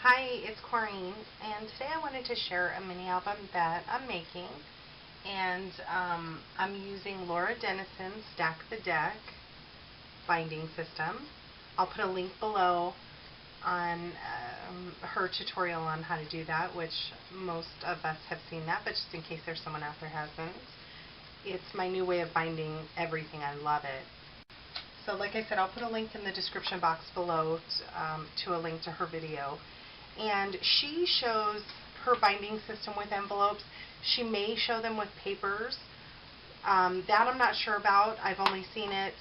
Hi, it's Corrine, and today I wanted to share a mini album that I'm making, and I'm using Laura Dennison's Stack the Deck binding system. I'll put a link below on her tutorial on how to do that, which most of us have seen that, but just in case there's someone out there who hasn't. It's my new way of binding everything. I love it. So like I said, I'll put a link in the description box below to a link to her video. And she shows her binding system with envelopes. She may show them with papers. That I'm not sure about. I've only seen it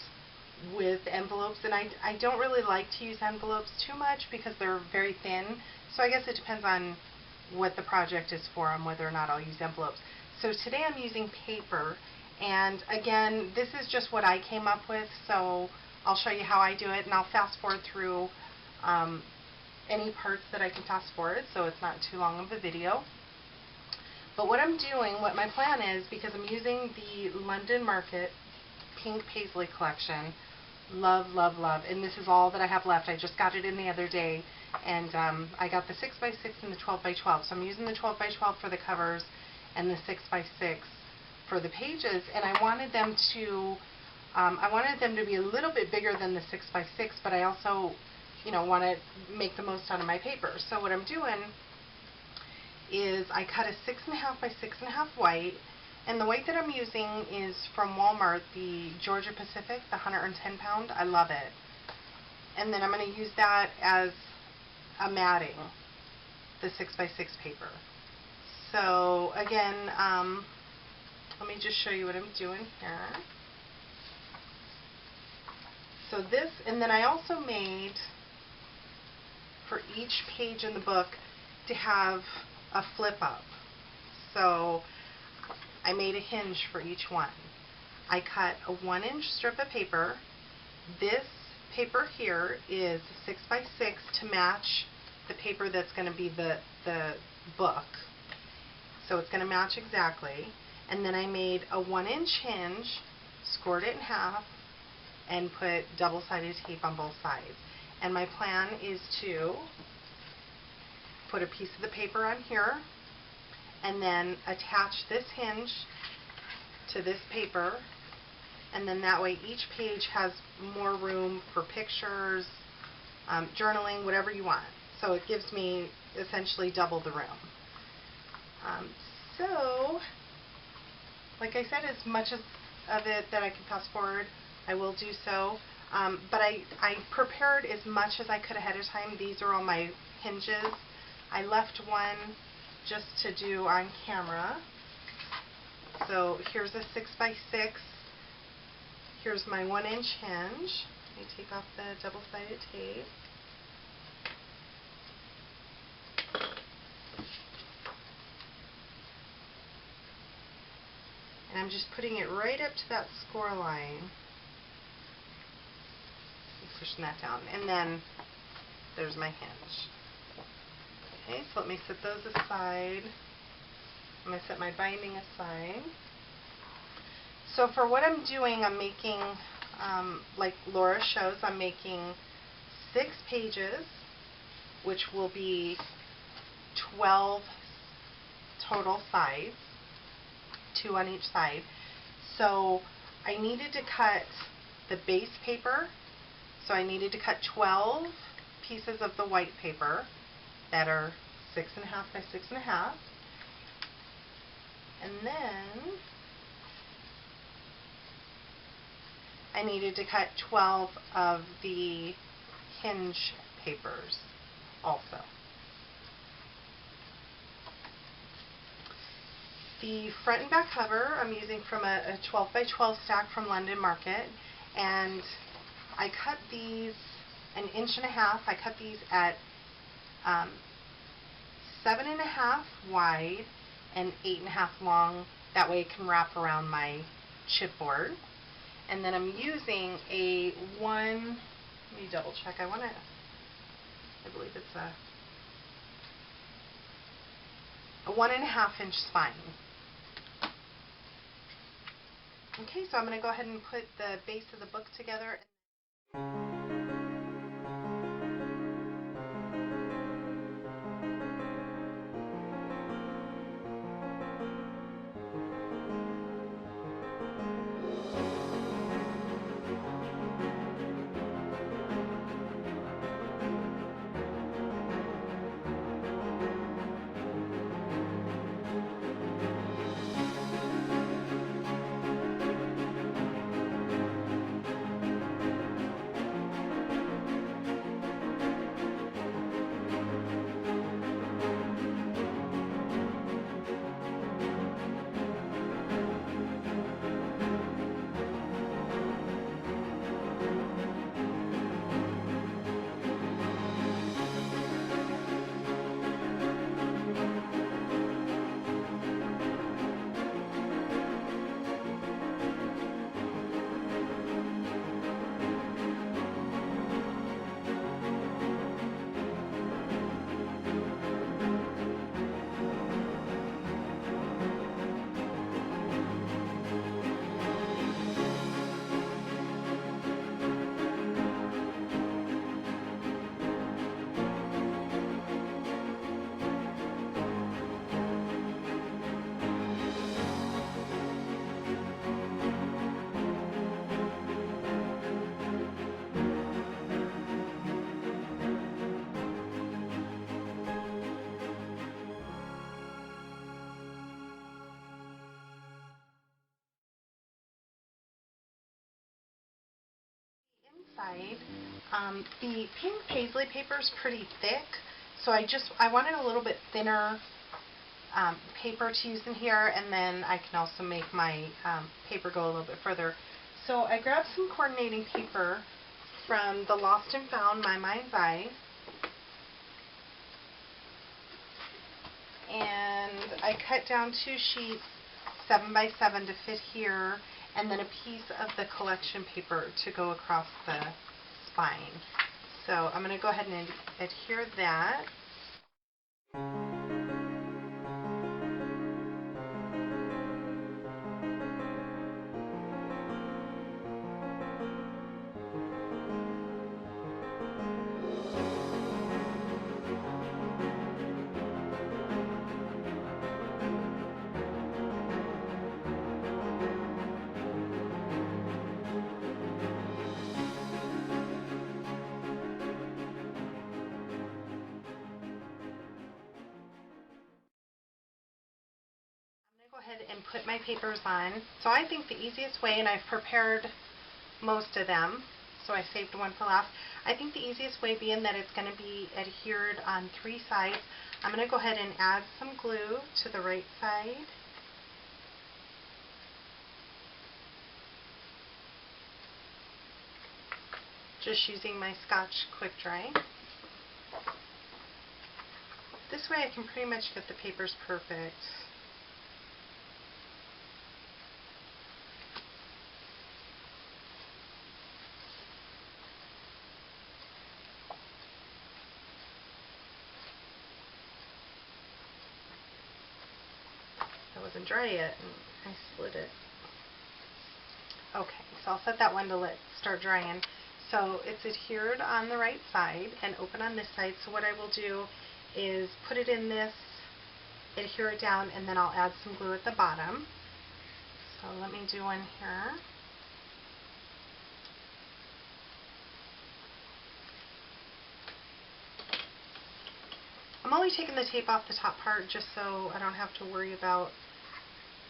with envelopes, and I don't really like to use envelopes too much because they're very thin. So I guess it depends on what the project is for and whether or not I'll use envelopes. So today I'm using paper, and again, this is just what I came up with, so I'll show you how I do it, and I'll fast forward through any parts that I can fast forward, so it's not too long of a video. But what I'm doing, what my plan is, because I'm using the London Market Pink Paisley collection, love, love, love, and this is all that I have left. I just got it in the other day, and I got the 6x6 and the 12x12, so I'm using the 12x12 for the covers and the 6x6 for the pages, and I wanted them to be a little bit bigger than the 6x6, but I also want to make the most out of my paper. So what I'm doing is I cut a 6.5 by 6.5 white, and the white that I'm using is from Walmart, the Georgia Pacific, the 110 pound. I love it. And then I'm going to use that as a matting, the 6x6 paper. So again, let me just show you what I'm doing here. So this, and then I also made, for each page in the book, to have a flip up. So I made a hinge for each one. I cut a 1-inch strip of paper. This paper here is 6x6 to match the paper that's going to be the book. So it's going to match exactly. And then I made a 1-inch hinge, scored it in half, and put double-sided tape on both sides. And my plan is to put a piece of the paper on here and then attach this hinge to this paper, and then that way each page has more room for pictures, journaling, whatever you want. So it gives me essentially double the room. So like I said, as much of it that I can fast forward, I will do so. But I prepared as much as I could ahead of time. These are all my hinges. I left one just to do on camera. So here's a 6x6. Here's my 1-inch hinge. Let me take off the double-sided tape. And I'm just putting it right up to that score line. Pushing that down, and then there's my hinge. Okay, so let me set those aside. I'm going to set my binding aside. So for what I'm doing, I'm making, like Laura shows, I'm making 6 pages, which will be 12 total sides, 2 on each side. So I needed to cut the base paper. So I needed to cut 12 pieces of the white paper that are 6.5 by 6.5. And then I needed to cut 12 of the hinge papers also. The front and back cover I'm using from a 12 by 12 stack from London Market, and I cut these 1.5 inches. I cut these at 7.5 wide and 8.5 long. That way it can wrap around my chipboard. And then I'm using a let me double check. I believe it's a 1.5 inch spine. Okay, so I'm going to go ahead and put the base of the book together. side. The pink paisley paper is pretty thick, so I wanted a little bit thinner paper to use in here, and then I can also make my paper go a little bit further. So I grabbed some coordinating paper from the Lost and Found My Mind's Eye, and I cut down 2 sheets 7 by 7 to fit here, and then a piece of the collection paper to go across the spine. So I'm going to go ahead and adhere that. Go ahead and put my papers on. So I think the easiest way, and I've prepared most of them, so I saved one for last. I think the easiest way, being that it's going to be adhered on 3 sides, I'm going to go ahead and add some glue to the right side. Just using my Scotch Quick Dry. This way I can pretty much get the papers perfect. That wasn't dry yet, and I split it. Okay, so I'll set that one to start drying. So it's adhered on the right side and open on this side. So what I will do is put it in this, adhere it down, and then I'll add some glue at the bottom. So let me do one here. I'm only taking the tape off the top part just so I don't have to worry about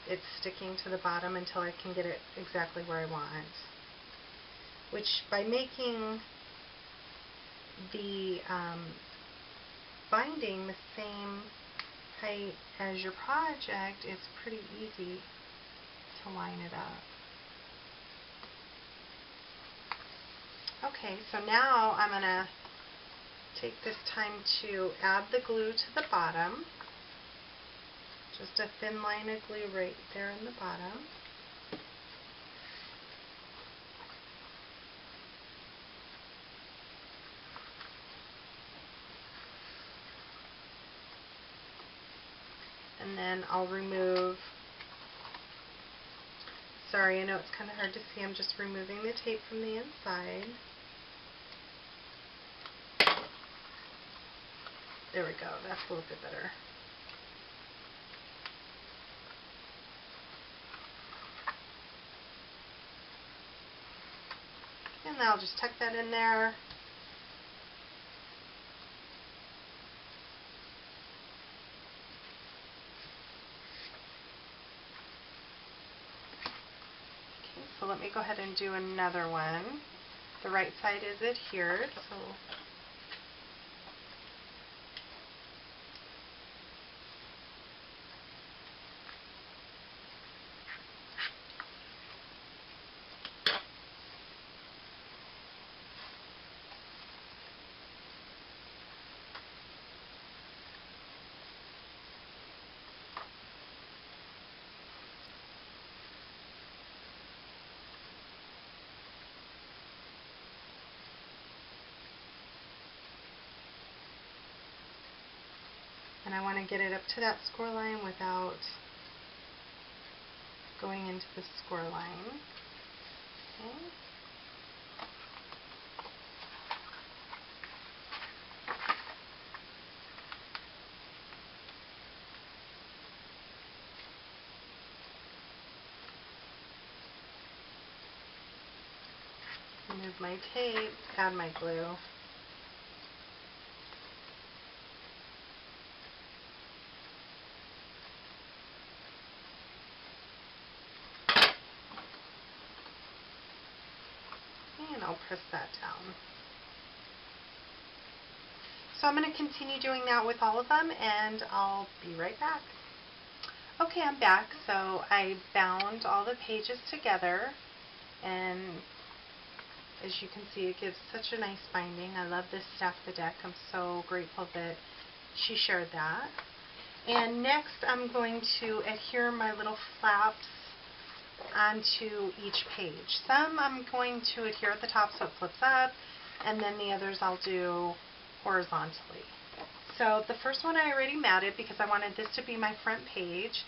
it sticking to the bottom until I can get it exactly where I want. Which, by making the binding the same height as your project, it's pretty easy to line it up. Okay, so now I'm going to take this time to add the glue to the bottom. Just a thin line of glue right there in the bottom. And then I'll remove, sorry, I know it's kind of hard to see, I'm just removing the tape from the inside. There we go, that's a little bit better. And then I'll just tuck that in there. So let me go ahead and do another one. The right side is adhered, so and I want to get it up to that score line without going into the score line. Okay. Remove my tape, add my glue. And I'll press that down. So I'm going to continue doing that with all of them, and I'll be right back. Okay, I'm back. So I bound all the pages together, and as you can see, it gives such a nice binding. I love this Stack the Deck. I'm so grateful that she shared that. And next I'm going to adhere my little flaps onto each page. Some I'm going to adhere at the top so it flips up, and then the others I'll do horizontally. So the first one I already matted because I wanted this to be my front page,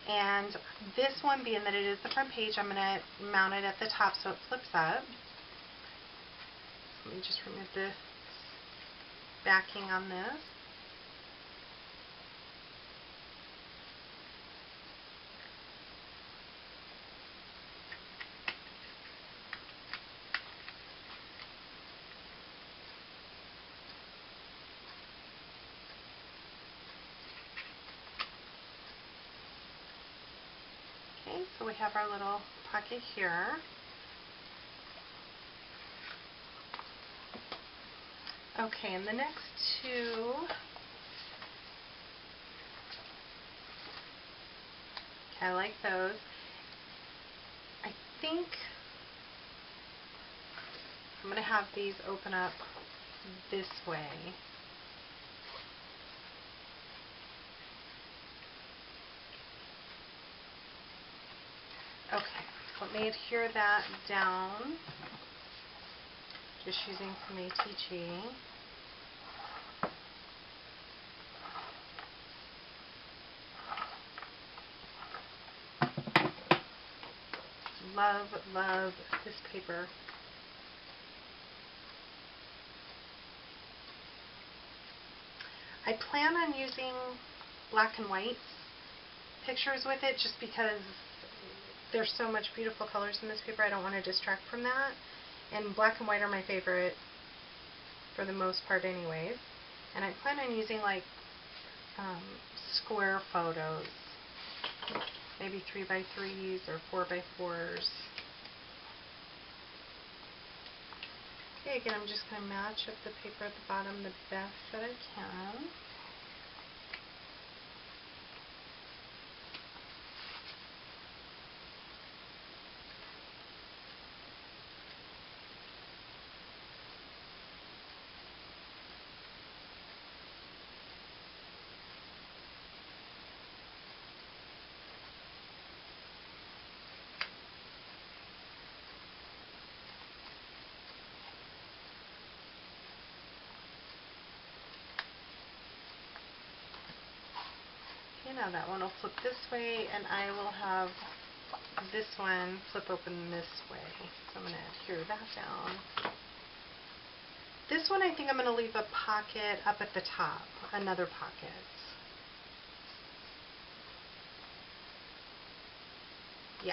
and this one, being that it is the front page, I'm going to mount it at the top so it flips up. Let me just remove the backing on this. Okay, so we have our little pocket here. Okay, and the next two, okay, I like those. I think I'm going to have these open up this way. Okay, so let me adhere that down, just using some ATG. Love, love this paper. I plan on using black and white pictures with it just because there's so much beautiful colors in this paper. I don't want to distract from that. And black and white are my favorite for the most part anyways. And I plan on using like square photos. Maybe 3x3s or 4x4s. Okay, again, I'm just going to match up the paper at the bottom the best that I can. Now that one will flip this way, and I will have this one flip open this way. So I'm going to adhere that down. This one I think I'm going to leave a pocket up at the top, another pocket. Yeah.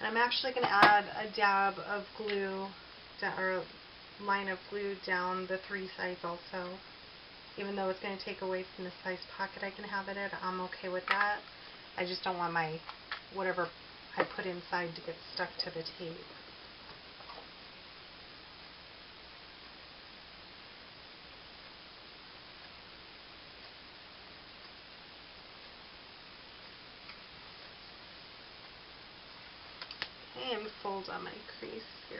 I'm actually going to add a dab of glue, or line of glue down the three sides also. Even though it's going to take away from the size pocket I can have it in, I'm okay with that. I just don't want my, whatever I put inside to get stuck to the tape. And fold on my crease here.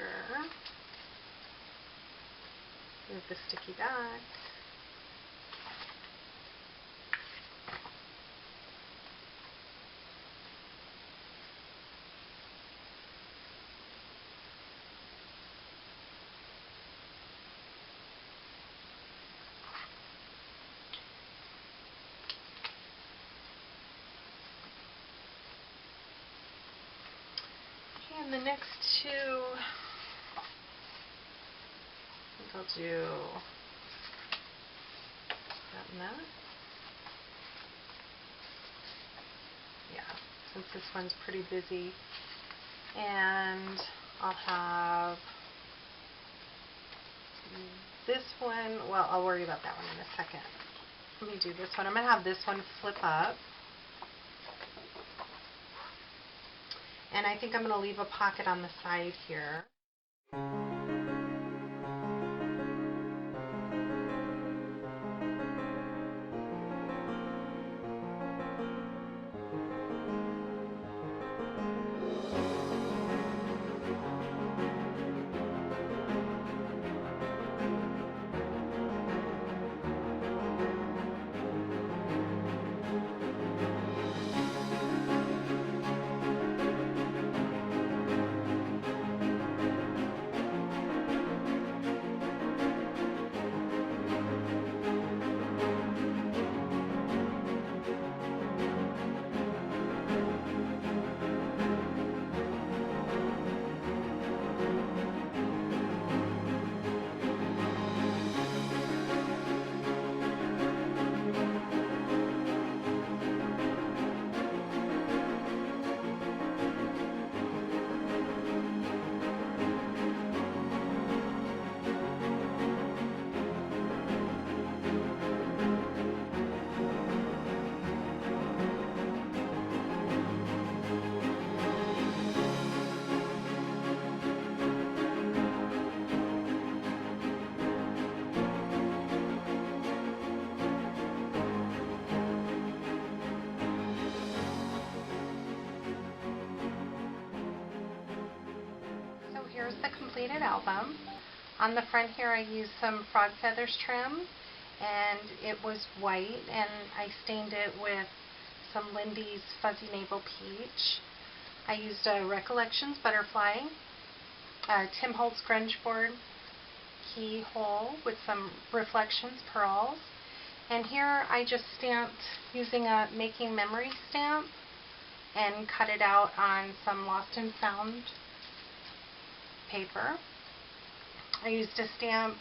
Move the sticky back. And the next two, I think I'll do that and that. Yeah, since this one's pretty busy. And I'll have this one, well, I'll worry about that one in a second. Let me do this one. I'm going to have this one flip up. And I think I'm going to leave a pocket on the side here. Here's the completed album. On the front here I used some frog feathers trim, and it was white, and I stained it with some Lindy's Fuzzy Navel Peach. I used a Recollections butterfly, Tim Holtz grunge board keyhole with some Reflections pearls, and here I just stamped using a Making Memory stamp and cut it out on some Lost and Found paper. I used a stamp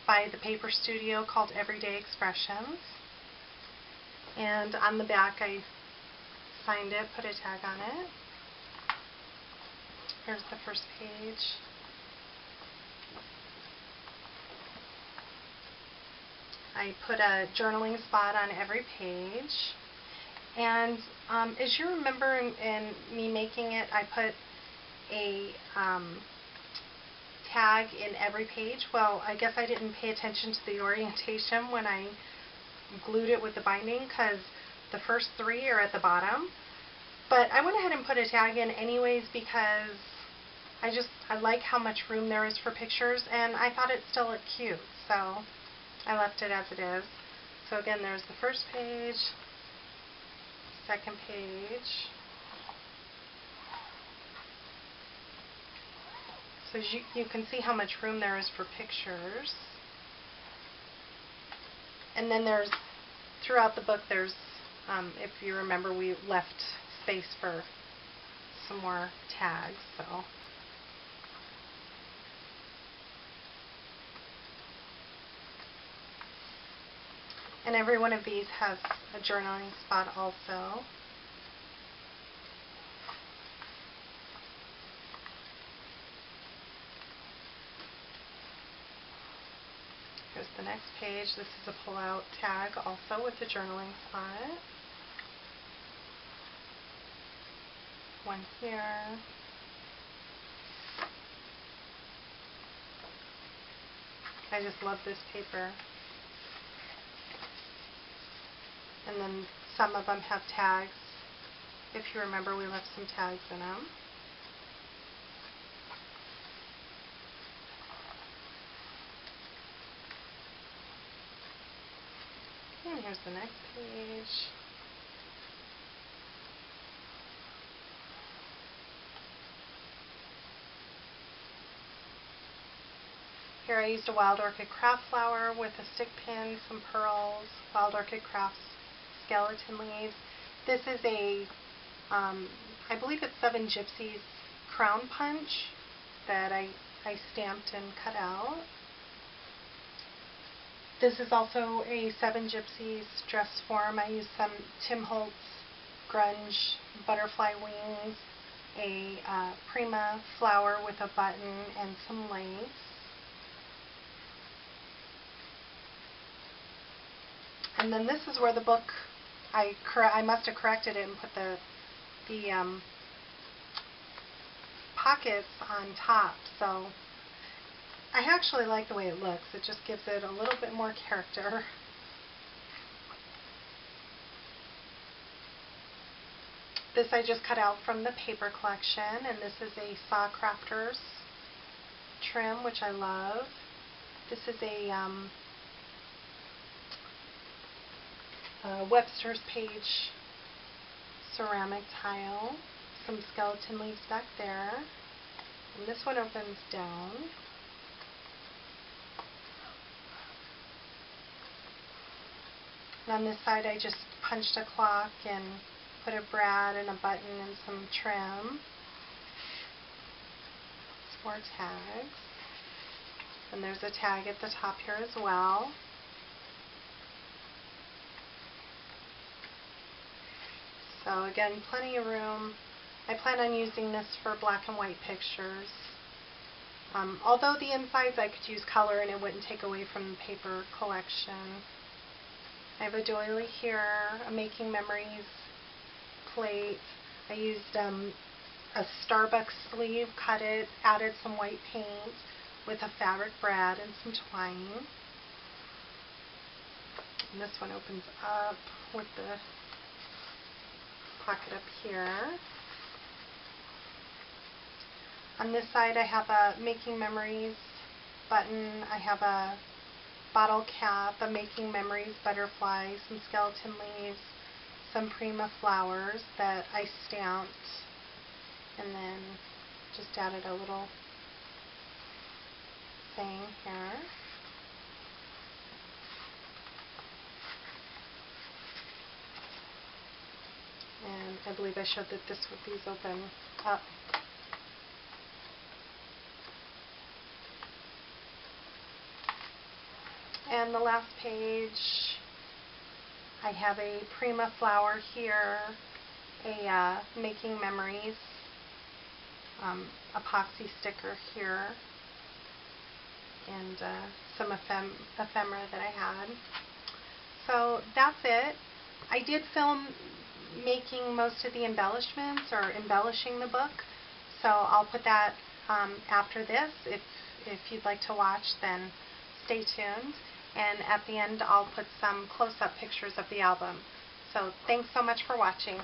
by the paper studio called Everyday Expressions, and on the back I signed it, put a tag on it. Here's the first page. I put a journaling spot on every page, and as you remember in me making it, I put a tag in every page. Well, I guess I didn't pay attention to the orientation when I glued it with the binding, because the first three are at the bottom. But I went ahead and put a tag in anyways because I like how much room there is for pictures, and I thought it still looked cute, so I left it as it is. So again, there's the first page, second page. So you can see how much room there is for pictures. And then there's, throughout the book, there's, if you remember, we left space for some more tags. So. And every one of these has a journaling spot also. Here's the next page. This is a pull-out tag also with a journaling spot. One here. I just love this paper. And then some of them have tags. If you remember, we left some tags in them. And here's the next page. Here I used a Wild Orchid craft flower with a stick pin, some pearls, Wild Orchid Crafts skeleton leaves. This is a, I believe it's Seven Gypsies crown punch that I stamped and cut out. This is also a Seven Gypsies dress form. I used some Tim Holtz grunge butterfly wings, a Prima flower with a button, and some lace. And then this is where the book, I must have corrected it and put the pockets on top. So I actually like the way it looks. It just gives it a little bit more character. This I just cut out from the paper collection, and this is a Saw Crafters trim, which I love. This is a Webster's Page ceramic tile. Some skeleton leaves back there. And this one opens down. And on this side I just punched a clock and put a brad and a button and some trim. Some more tags. And there's a tag at the top here as well. So again, plenty of room. I plan on using this for black and white pictures. Although the insides I could use color and it wouldn't take away from the paper collection. I have a doily here, a Making Memories plate. I used a Starbucks sleeve, cut it, added some white paint with a fabric brad and some twine. And this one opens up with the pocket up here. On this side I have a Making Memories button. I have a bottle cap, a Making Memories butterfly, some skeleton leaves, some Prima flowers that I stamped, and then just added a little thing here. And I believe I showed that these open up. And the last page, I have a Prima flower here, a Making Memories epoxy sticker here, and some ephemera that I had. So that's it. I did film making most of the embellishments, or embellishing the book, so I'll put that after this. If you'd like to watch, then stay tuned. And at the end I'll put some close-up pictures of the album. So thanks so much for watching.